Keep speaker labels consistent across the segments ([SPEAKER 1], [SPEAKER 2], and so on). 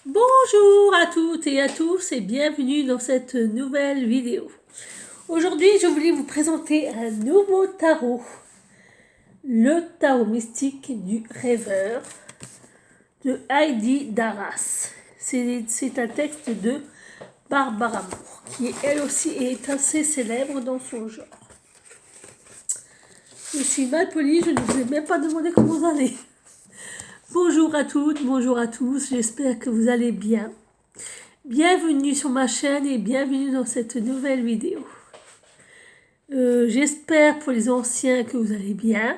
[SPEAKER 1] Bonjour à toutes et à tous et bienvenue dans cette nouvelle vidéo. Aujourd'hui, je voulais vous présenter un nouveau tarot. Le tarot mystique du rêveur de Heidi Darras. C'est un texte de Barbara Moore, qui elle aussi est assez célèbre dans son genre. Je suis mal polie, je ne vous ai même pas demandé comment vous allez. Bonjour à toutes, bonjour à tous, j'espère que vous allez bien. Bienvenue sur ma chaîne et bienvenue dans cette nouvelle vidéo. J'espère pour les anciens que vous allez bien,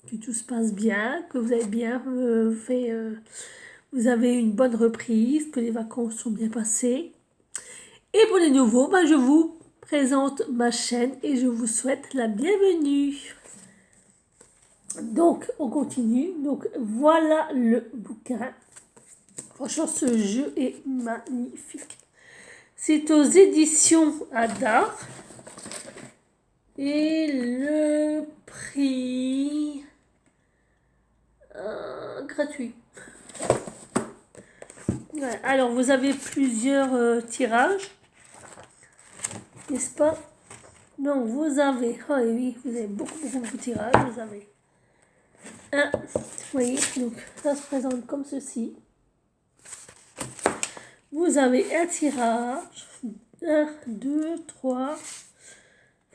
[SPEAKER 1] que tout se passe bien, que vous avez bien vous avez une bonne reprise, que les vacances sont bien passées. Et pour les nouveaux, je vous présente ma chaîne et je vous souhaite la bienvenue. Donc, on continue. Donc, voilà le bouquin. Franchement, ce jeu est magnifique. C'est aux éditions Hadar. Et le prix gratuit. Ouais, alors, vous avez plusieurs tirages. N'est-ce pas? Non, vous avez... Oh oui, vous avez beaucoup de tirages. Vous avez un... Vous voyez, donc ça se présente comme ceci. Vous avez un tirage. 1, 2, 3.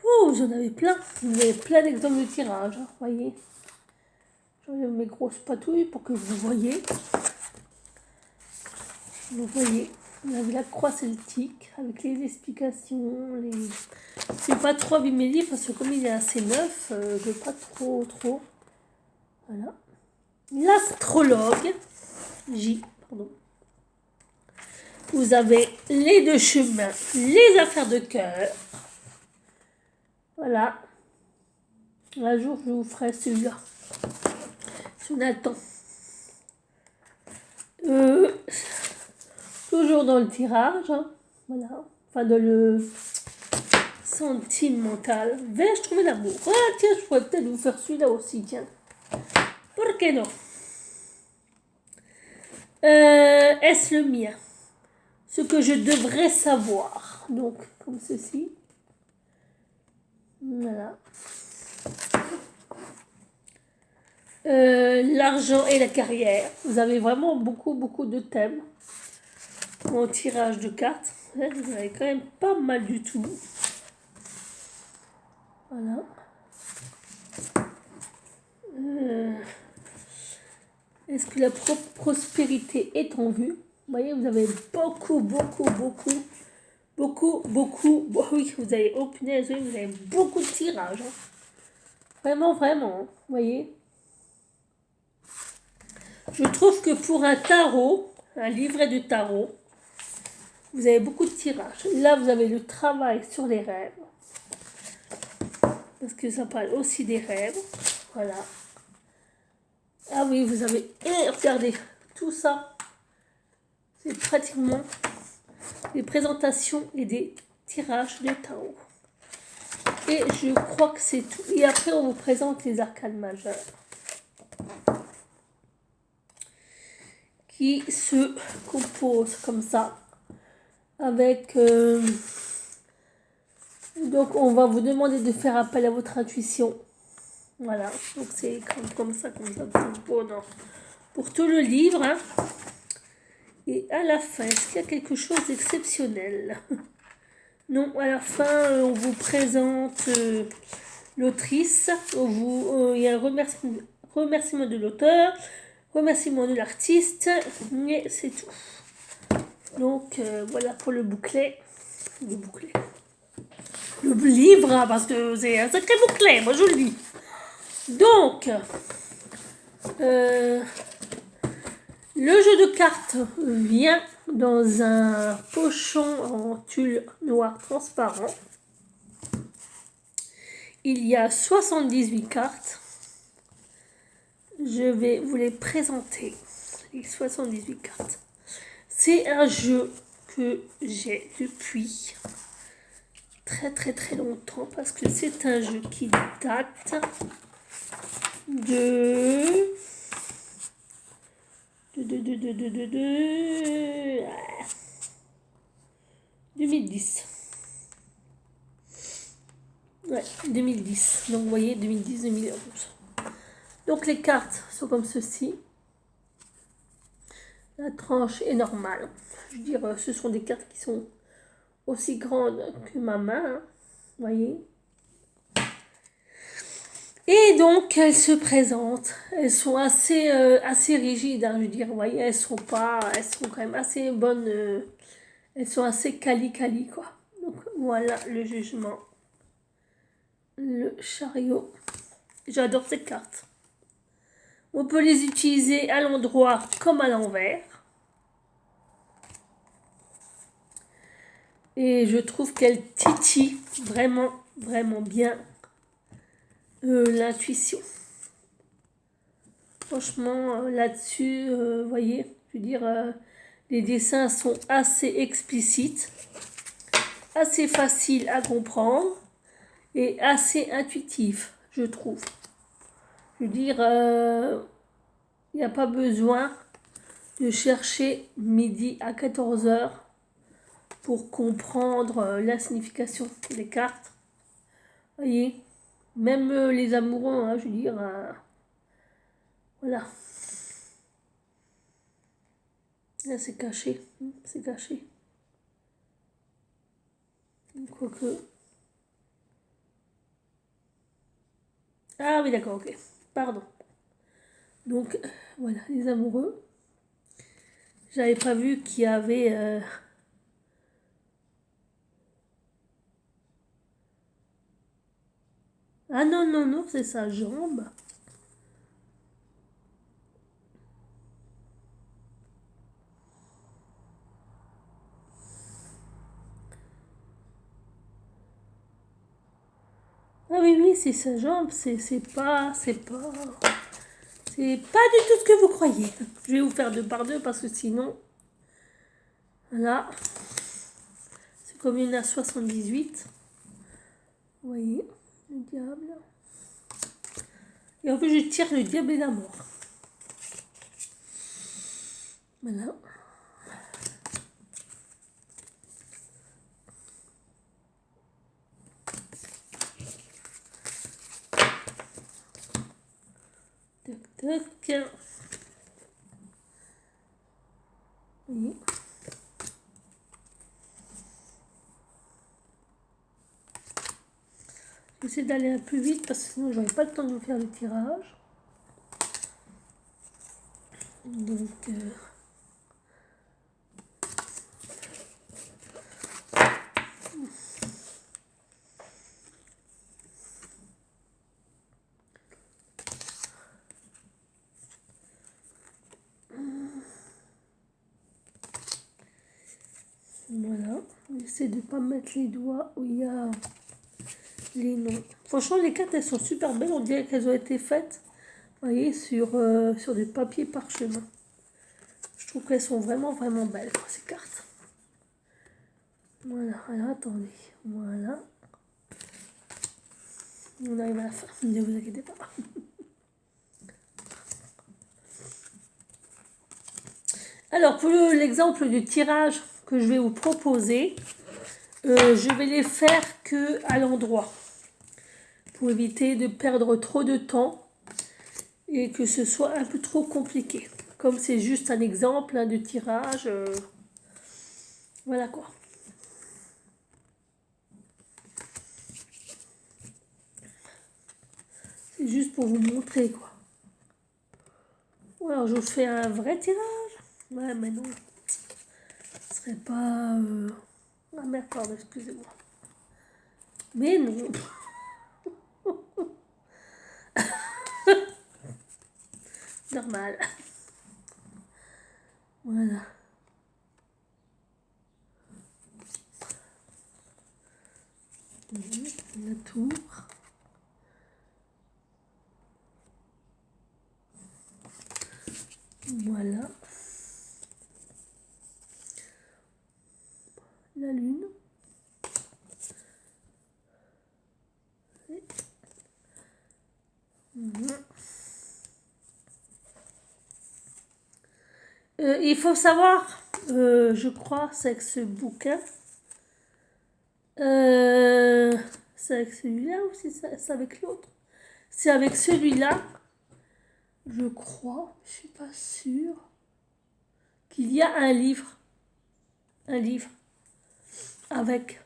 [SPEAKER 1] Oh, j'en avais plein. Vous avez plein d'exemples de tirage. Vous voyez. J'enlève mes grosses patouilles pour que vous voyez. Vous voyez. Vous avez la croix celtique avec les explications. Je ne vais pas trop abîmer le livre parce que comme il est assez neuf, je ne veux pas trop. Voilà. L'astrologue. Pardon. Vous avez les deux chemins, les affaires de cœur. Voilà. Un jour, je vous ferai celui-là. Jonathan. Toujours dans le tirage. Hein. Voilà. Enfin, dans le sentimental. Vais-je trouver l'amour? Ah, tiens, je pourrais peut-être vous faire celui-là aussi. Tiens. Pourquoi non? Est-ce le mien? Ce que je devrais savoir. Donc, comme ceci. Voilà. L'argent et la carrière. Vous avez vraiment beaucoup de thèmes. Mon tirage de cartes. Vous avez quand même pas mal du tout. Voilà. Est-ce que la prospérité est en vue? Vous voyez, vous avez beaucoup. Oui, vous avez, oh punaise, oui, vous avez beaucoup de tirages. Hein. Vraiment. Vous voyez. Je trouve que pour un tarot, un livret de tarot, vous avez beaucoup de tirages. Là, vous avez le travail sur les rêves. Parce que ça parle aussi des rêves. Voilà. Ah oui, vous avez... Et regardez, tout ça, c'est pratiquement des présentations et des tirages de tarot. Et je crois que c'est tout. Et après, on vous présente les arcanes majeures. Qui se composent comme ça. Avec... Donc, on va vous demander de faire appel à votre intuition. Voilà. Donc, c'est comme ça. Pour tout le livre. Hein. Et à la fin, est-ce qu'il y a quelque chose d'exceptionnel? Non, à la fin, on vous présente l'autrice. Il y a un remerciement de l'auteur, remerciement de l'artiste, mais c'est tout. Donc, voilà pour le bouclet. Le livre, hein, parce que c'est un sacré bouclet, moi je le dis. Donc, le jeu de cartes vient dans un pochon en tulle noir transparent. Il y a 78 cartes. Je vais vous les présenter, les 78 cartes. C'est un jeu que j'ai depuis très longtemps parce que c'est un jeu qui date de Ah, 2010. Ouais, 2010. Donc, vous voyez, 2010-2011. Donc, les cartes sont comme ceci. La tranche est normale. Je veux dire, ce sont des cartes qui sont aussi grandes que ma main. Hein, vous voyez. Et donc, elles se présentent. Elles sont assez rigides. Hein, je veux dire, vous voyez, elles sont quand même assez bonnes. Elles sont assez quali, quoi. Donc, voilà le jugement. Le chariot. J'adore ces cartes. On peut les utiliser à l'endroit comme à l'envers. Et je trouve qu'elles titillent vraiment, vraiment bien l'intuition. Franchement, là-dessus, vous voyez, je veux dire, les dessins sont assez explicites, assez faciles à comprendre et assez intuitifs, je trouve. Je veux dire, il n'y a pas besoin de chercher midi à 14 heures pour comprendre la signification des cartes. Vous voyez, même les amoureux, hein, je veux dire, voilà. Là, c'est caché, c'est caché. Quoique. Ah oui, d'accord, ok. Pardon. Donc, voilà, les amoureux. J'avais pas vu qu'il y avait... Ah non, non, non, c'est sa jambe. Ah oui, oui, c'est sa jambe, c'est pas du tout ce que vous croyez. Je vais vous faire deux par deux parce que sinon, voilà, c'est comme une à 78. Vous voyez, le diable. Et en plus, je tire le diable et la mort. Voilà. Tac, tac. Oui. J'essaie d'aller un peu vite parce que sinon j'aurai pas le temps de vous faire le tirage. Donc voilà. J'essaie de pas mettre les doigts où il y a les noms. Franchement, les cartes elles sont super belles. On dirait qu'elles ont été faites, vous voyez, sur des papiers parchemin. Je trouve qu'elles sont vraiment, vraiment belles, quoi, ces cartes. Voilà, alors attendez. Voilà. On arrive à la fin, ne vous inquiétez pas. Alors, pour l'exemple du tirage que je vais vous proposer, je vais les faire que à l'endroit pour éviter de perdre trop de temps et que ce soit un peu trop compliqué. Comme c'est juste un exemple hein, de tirage, voilà quoi. C'est juste pour vous montrer quoi. Ou alors je vous fais un vrai tirage. Ouais, mais non. Ce serait pas... Ah merde, pardon, excusez-moi. Mais non. Normal. Voilà. La tour. Voilà. La lune. Il faut savoir, je crois, c'est avec ce bouquin. C'est avec celui-là ou c'est avec l'autre? C'est avec celui-là, je crois, je suis pas sûre, qu'il y a un livre. Un livre avec.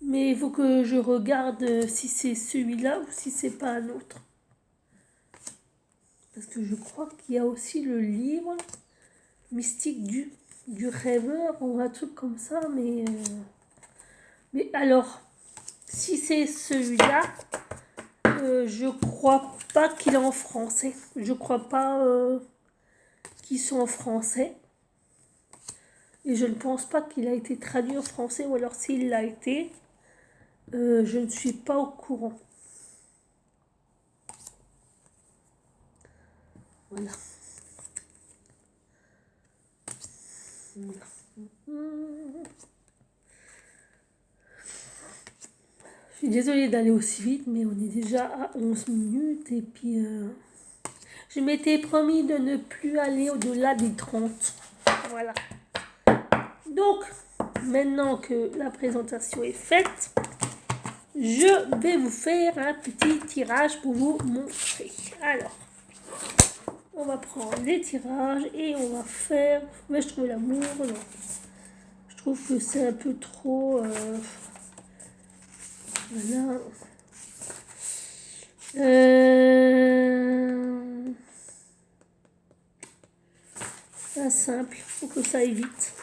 [SPEAKER 1] Mais il faut que je regarde si c'est celui-là ou si c'est pas un autre. Parce que je crois qu'il y a aussi le livre mystique du rêveur ou un truc comme ça. Mais alors, si c'est celui-là, je crois pas qu'il est en français. Je crois pas qu'ils sont en français. Et je ne pense pas qu'il a été traduit en français. Ou alors s'il l'a été, je ne suis pas au courant. Voilà. Je suis désolée d'aller aussi vite, mais on est déjà à 11 minutes. Et puis, je m'étais promis de ne plus aller au-delà des 30. Voilà. Donc, maintenant que la présentation est faite, je vais vous faire un petit tirage pour vous montrer. Alors, on va prendre les tirages et on va faire... Mais je trouve l'amour, non. Je trouve que c'est un peu trop... Voilà. Un simple pour que ça aille vite.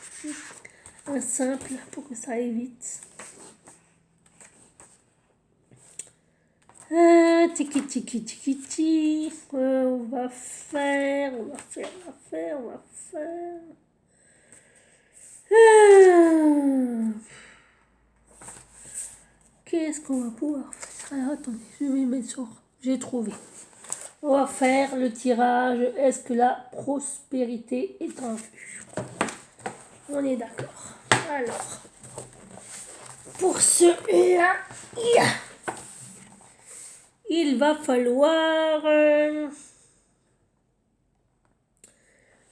[SPEAKER 1] Un simple pour que ça aille vite. Tiki tiki tiki tiki. On va faire. Qu'est-ce qu'on va pouvoir faire? Alors, attendez, je vais mettre sur. J'ai trouvé. On va faire le tirage. Est-ce que la prospérité est en vue? On est d'accord. Alors, pour celui-là, il va falloir...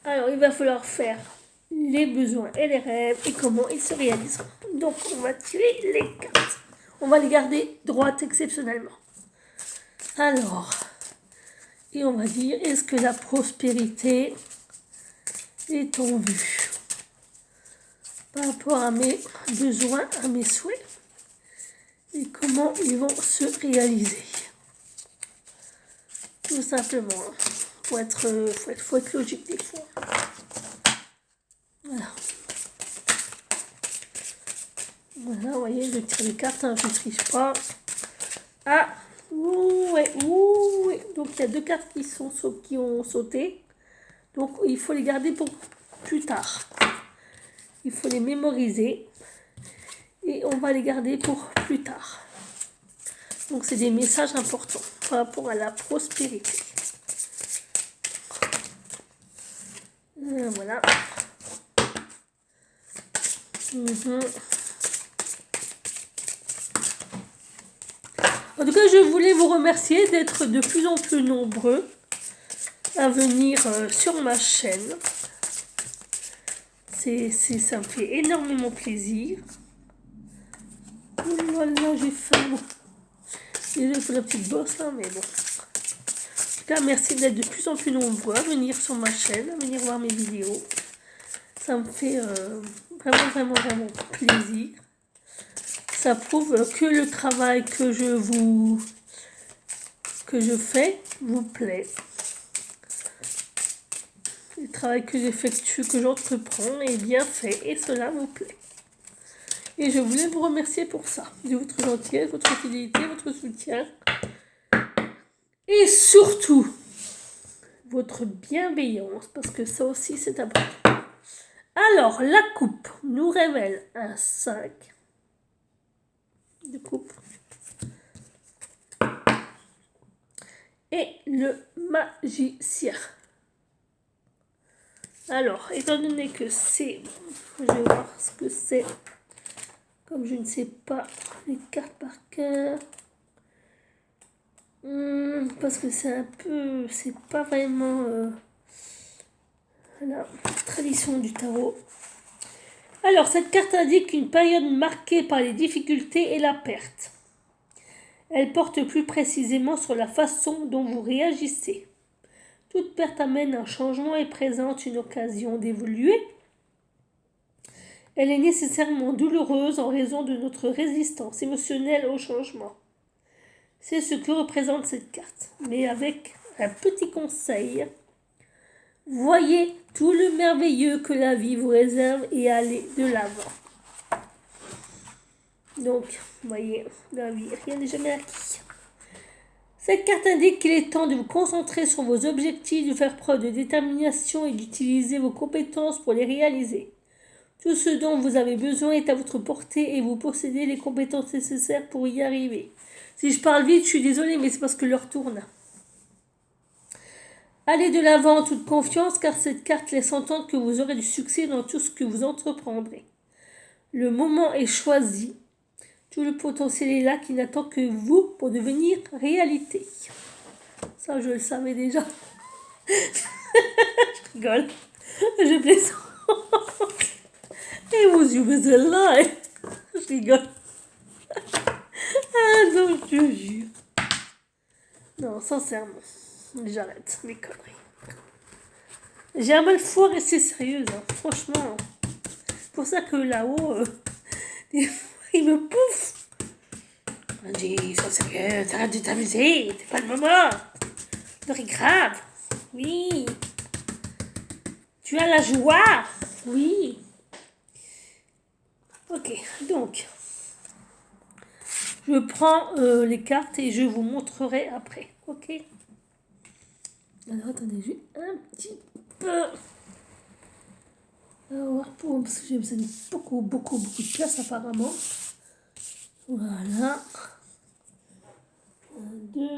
[SPEAKER 1] Alors, il va falloir faire les besoins et les rêves et comment ils se réaliseront. Donc, on va tirer les cartes. On va les garder droites exceptionnellement. Alors, et on va dire, est-ce que la prospérité est en vue par rapport à mes besoins, à mes souhaits et comment ils vont se réaliser. Tout simplement, faut être logique des fois. Voilà. Voilà, vous voyez, je tire les cartes, hein, je ne triche pas. Ah, ouais. Donc il y a deux cartes qui ont sauté. Donc il faut les garder pour plus tard. Il faut les mémoriser. Et on va les garder pour plus tard. Donc c'est des messages importants par rapport à la prospérité. Voilà. En tout cas, je voulais vous remercier d'être de plus en plus nombreux à venir sur ma chaîne. Ça me fait énormément plaisir. Voilà, j'ai faim. Désolée pour la petite bosse là, mais bon. En tout cas, merci d'être de plus en plus nombreux à venir sur ma chaîne, à venir voir mes vidéos. Ça me fait vraiment plaisir. Ça prouve que le travail que je fais vous plaît. Le travail que j'effectue, que j'entreprends est bien fait et cela vous plaît. Et je voulais vous remercier pour ça, de votre gentillesse, votre fidélité, votre soutien. Et surtout, votre bienveillance, parce que ça aussi c'est important. Alors, la coupe nous révèle un 5 de coupe. Et le magicien. Alors, étant donné que c'est... Je vais voir ce que c'est. Comme je ne sais pas les cartes par cœur. Parce que c'est un peu... C'est pas vraiment... Voilà, tradition du tarot. Alors, cette carte indique une période marquée par les difficultés et la perte. Elle porte plus précisément sur la façon dont vous réagissez. Toute perte amène un changement et présente une occasion d'évoluer. Elle est nécessairement douloureuse en raison de notre résistance émotionnelle au changement. C'est ce que représente cette carte. Mais avec un petit conseil, voyez tout le merveilleux que la vie vous réserve et allez de l'avant. Donc, voyez, la vie, rien n'est jamais acquis. Cette carte indique qu'il est temps de vous concentrer sur vos objectifs, de faire preuve de détermination et d'utiliser vos compétences pour les réaliser. Tout ce dont vous avez besoin est à votre portée et vous possédez les compétences nécessaires pour y arriver. Si je parle vite, je suis désolée, mais c'est parce que l'heure tourne. Allez de l'avant en toute confiance, car cette carte laisse entendre que vous aurez du succès dans tout ce que vous entreprendrez. Le moment est choisi. Tout le potentiel est là qui n'attend que vous pour devenir réalité. Ça, je le savais déjà. Je rigole. Je plaisante. Et vos yeux, mais celle-là, je rigole. Ah non, je te jure. Non, sincèrement, j'arrête mes conneries. J'ai un mal fou à rester sérieuse, hein. Franchement. C'est pour ça que là-haut, des fois, il me pouffe. On dit, sois sérieuse, arrête de t'amuser, c'est pas le moment. C'est grave. Oui. Tu as la joie. Oui. Ok, donc, je prends les cartes et je vous montrerai après. Ok. Alors, attendez, j'ai un petit peu. Alors, parce que j'ai besoin de beaucoup de place apparemment. Voilà. 1, 2,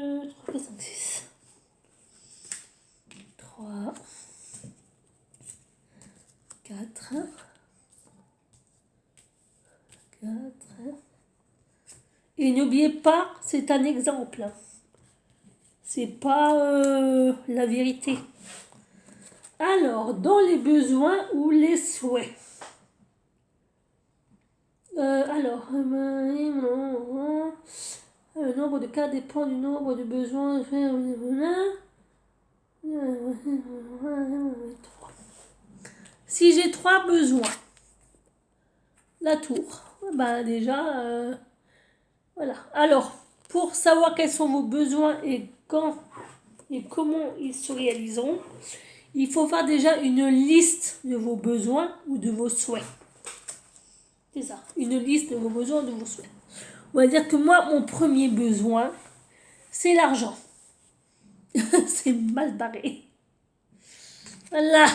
[SPEAKER 1] 3, 4, 5, 6. 3, 4, 4. Et n'oubliez pas, c'est un exemple. C'est pas la vérité. Alors, dans les besoins ou les souhaits. Le nombre de cas dépend du nombre de besoins. Si j'ai 3 besoins, la tour, ben déjà, voilà. Alors, pour savoir quels sont vos besoins et quand et comment ils se réaliseront, il faut faire déjà une liste de vos besoins ou de vos souhaits. C'est ça, une liste de vos besoins, de vos souhaits. On va dire que moi, mon premier besoin, c'est l'argent. C'est mal barré. Voilà.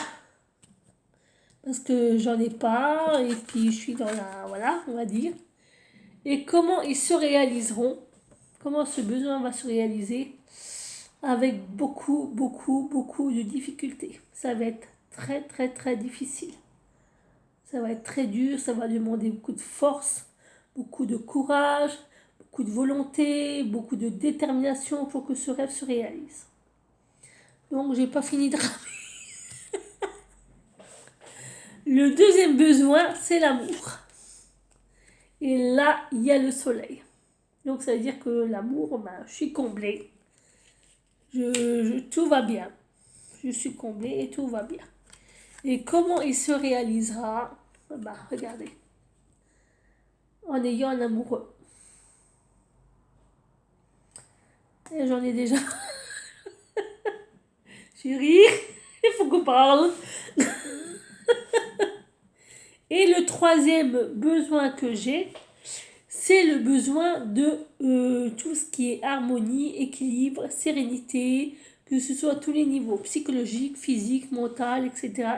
[SPEAKER 1] Parce que j'en ai pas, et puis je suis dans la... Voilà, on va dire. Et comment ils se réaliseront? Comment ce besoin va se réaliser? Avec beaucoup de difficultés. Ça va être très difficile. Ça va être très dur, ça va demander beaucoup de force, beaucoup de courage, beaucoup de volonté, beaucoup de détermination pour que ce rêve se réalise. Donc, j'ai pas fini de ramer. Le deuxième besoin, c'est l'amour. Et là, il y a le soleil. Donc, ça veut dire que l'amour, ben, je suis comblée. Tout va bien. Je suis comblée et tout va bien. Et comment il se réalisera? Ben, regardez. En ayant un amoureux. Et j'en ai déjà. Chérie, il faut qu'on parle. Et le troisième besoin que j'ai, c'est le besoin de tout ce qui est harmonie, équilibre, sérénité, que ce soit à tous les niveaux, psychologique, physique, mental, etc.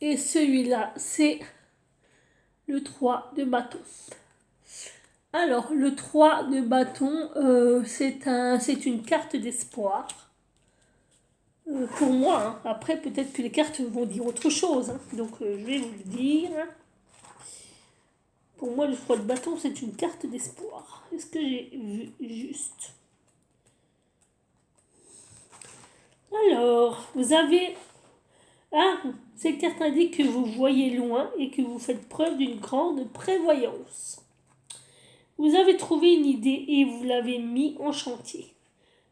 [SPEAKER 1] Et celui-là, c'est le 3 de bâton. Alors, le 3 de bâton, c'est une carte d'espoir. Pour moi, hein. Après, peut-être que les cartes vont dire autre chose. Hein. Donc, je vais vous le dire. Pour moi, le 3 de bâton, c'est une carte d'espoir. Est-ce que j'ai vu juste? Alors, vous avez... Ah, cette carte indique que vous voyez loin et que vous faites preuve d'une grande prévoyance. Vous avez trouvé une idée et vous l'avez mis en chantier.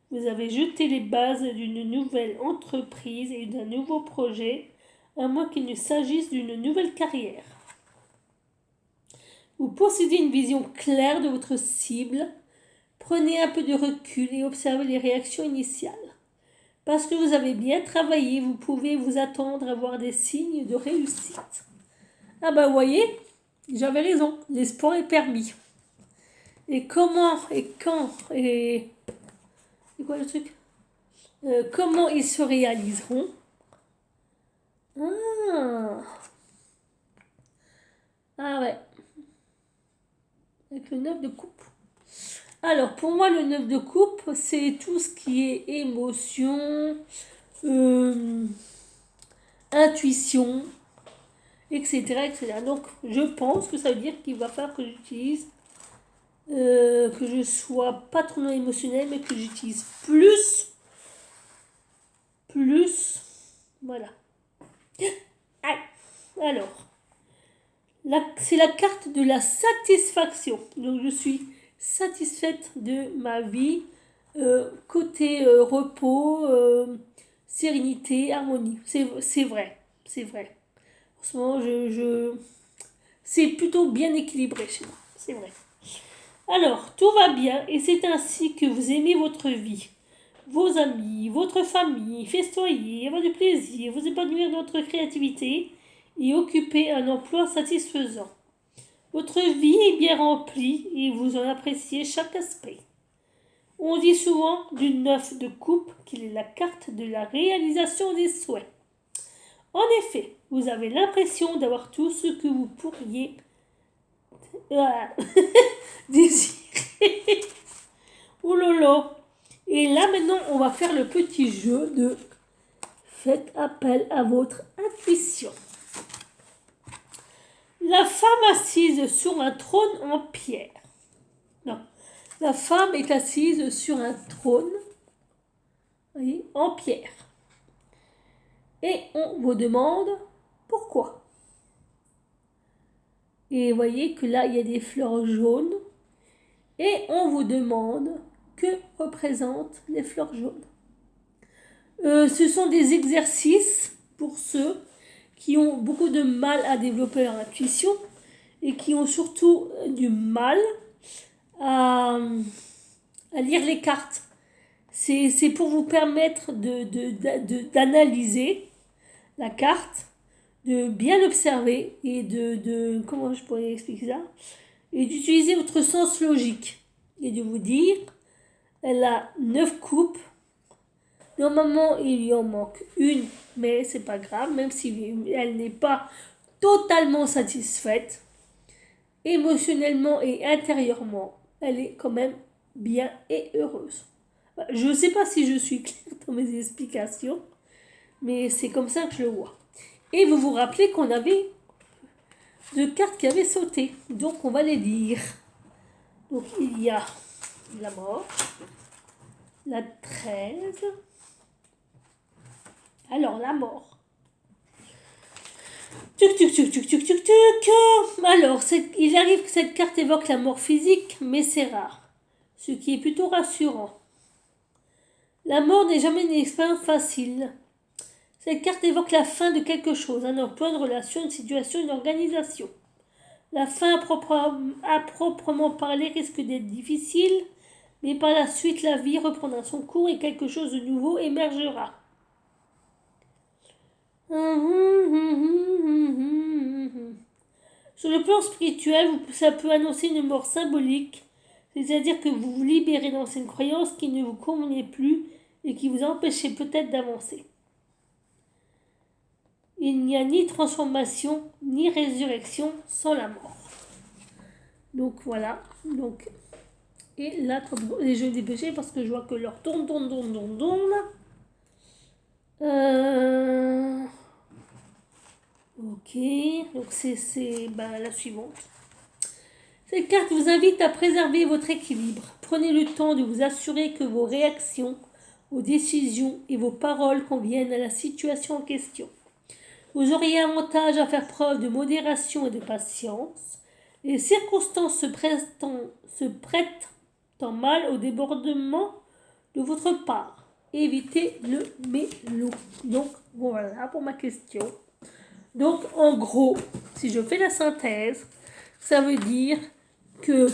[SPEAKER 1] Vous avez jeté les bases d'une nouvelle entreprise et d'un nouveau projet, à moins qu'il ne s'agisse d'une nouvelle carrière. Vous possédez une vision claire de votre cible. Prenez un peu de recul et observez les réactions initiales. Parce que vous avez bien travaillé, vous pouvez vous attendre à voir des signes de réussite. Ah bah vous voyez, j'avais raison, l'espoir est permis. Et comment et quand et... C'est quoi le truc comment ils se réaliseront? Ah, ah ouais, avec le 9 de coupe. Alors, pour moi, le 9 de coupe, c'est tout ce qui est émotion, euh, intuition, etc., etc. Donc, je pense que ça veut dire qu'il va falloir que j'utilise, que je sois pas trop émotionnelle, mais que j'utilise plus, voilà. Ah, alors, c'est la carte de la satisfaction. Donc, je suis satisfaite de ma vie, côté repos, sérénité, harmonie. C'est vrai, c'est vrai. En ce moment, c'est plutôt bien équilibré chez moi, c'est vrai. Alors, tout va bien et c'est ainsi que vous aimez votre vie. Vos amis, votre famille, festoyer, avoir du plaisir, vous épanouir dans votre créativité et occuper un emploi satisfaisant. Votre vie est bien remplie et vous en appréciez chaque aspect. On dit souvent du 9 de coupe qu'il est la carte de la réalisation des souhaits. En effet, vous avez l'impression d'avoir tout ce que vous pourriez désirer. Ouh là là. Et là maintenant, on va faire le petit jeu de faites appel à votre intuition. La femme assise sur un trône en pierre. Non. La femme est assise sur un trône, oui, en pierre. Et on vous demande pourquoi. Et vous voyez que là, il y a des fleurs jaunes. Et on vous demande que représentent les fleurs jaunes. Ce sont des exercices pour ceux qui ont beaucoup de mal à développer leur intuition et qui ont surtout du mal à lire les cartes. C'est pour vous permettre d'analyser la carte, de bien l'observer et comment je pourrais expliquer ça, et d'utiliser votre sens logique et de vous dire, elle a 9 coupes. Normalement, il y en manque une, mais c'est pas grave, même si elle n'est pas totalement satisfaite, émotionnellement et intérieurement, elle est quand même bien et heureuse. Je ne sais pas si je suis claire dans mes explications, mais c'est comme ça que je le vois. Et vous vous rappelez qu'on avait 2 cartes qui avaient sauté, donc on va les lire. Donc il y a la mort, la 13. Alors la mort. Tuc, tuc, tuc, tuc, tuc, tuc, tuc. Alors, il arrive que cette carte évoque la mort physique, mais c'est rare, ce qui est plutôt rassurant. La mort n'est jamais une expérience facile. Cette carte évoque la fin de quelque chose, un emploi, une relation, une situation, une organisation. La fin à proprement parler risque d'être difficile, mais par la suite la vie reprendra son cours et quelque chose de nouveau émergera. Sur le plan spirituel, ça peut annoncer une mort symbolique, c'est-à-dire que vous vous libérez d'anciennes croyances qui ne vous convenaient plus et qui vous empêchaient peut-être d'avancer. Il n'y a ni transformation ni résurrection sans la mort. Donc voilà. Donc, et là, je vais dépêcher parce que je vois que l'heure tourne. Ok, donc c'est la suivante. Cette carte vous invite à préserver votre équilibre. Prenez le temps de vous assurer que vos réactions aux décisions et vos paroles conviennent à la situation en question. Vous auriez avantage à faire preuve de modération et de patience. Les circonstances se prêtent mal au débordement de votre part. Évitez le mélo. Donc, voilà pour ma question. Donc, en gros, si je fais la synthèse, ça veut dire que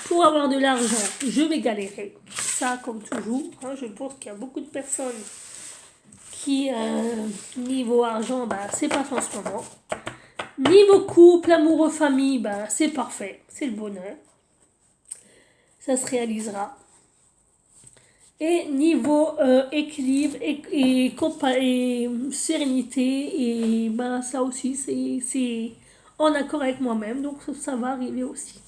[SPEAKER 1] pour avoir de l'argent, je vais galérer. Ça, comme toujours, hein, je pense qu'il y a beaucoup de personnes qui, niveau argent, c'est pas en ce moment. Niveau couple, amoureux, famille, c'est parfait. C'est le bonheur. Ça se réalisera. Et niveau équilibre et sérénité, et ça aussi, c'est en accord avec moi-même. Donc, ça va arriver aussi.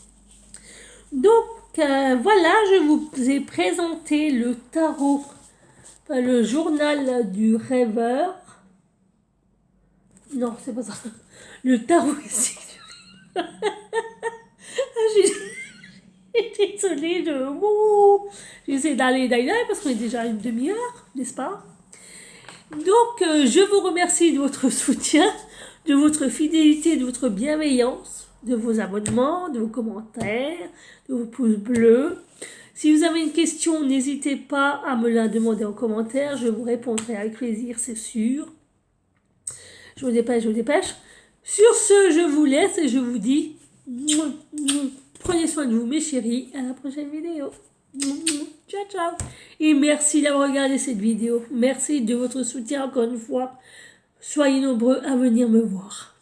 [SPEAKER 1] Donc, voilà, je vous ai présenté le tarot, le journal du rêveur. Non, c'est pas ça. Le tarot ici. Désolée, j'essaie d'aller parce qu'on est déjà à une demi-heure, n'est-ce pas? Donc, je vous remercie de votre soutien, de votre fidélité, de votre bienveillance, de vos abonnements, de vos commentaires, de vos pouces bleus. Si vous avez une question, n'hésitez pas à me la demander en commentaire. Je vous répondrai avec plaisir, c'est sûr. Je vous dépêche. Sur ce, je vous laisse et je vous dis, prenez soin de vous, mes chéris. À la prochaine vidéo. Ciao, ciao. Et merci d'avoir regardé cette vidéo. Merci de votre soutien encore une fois. Soyez nombreux à venir me voir.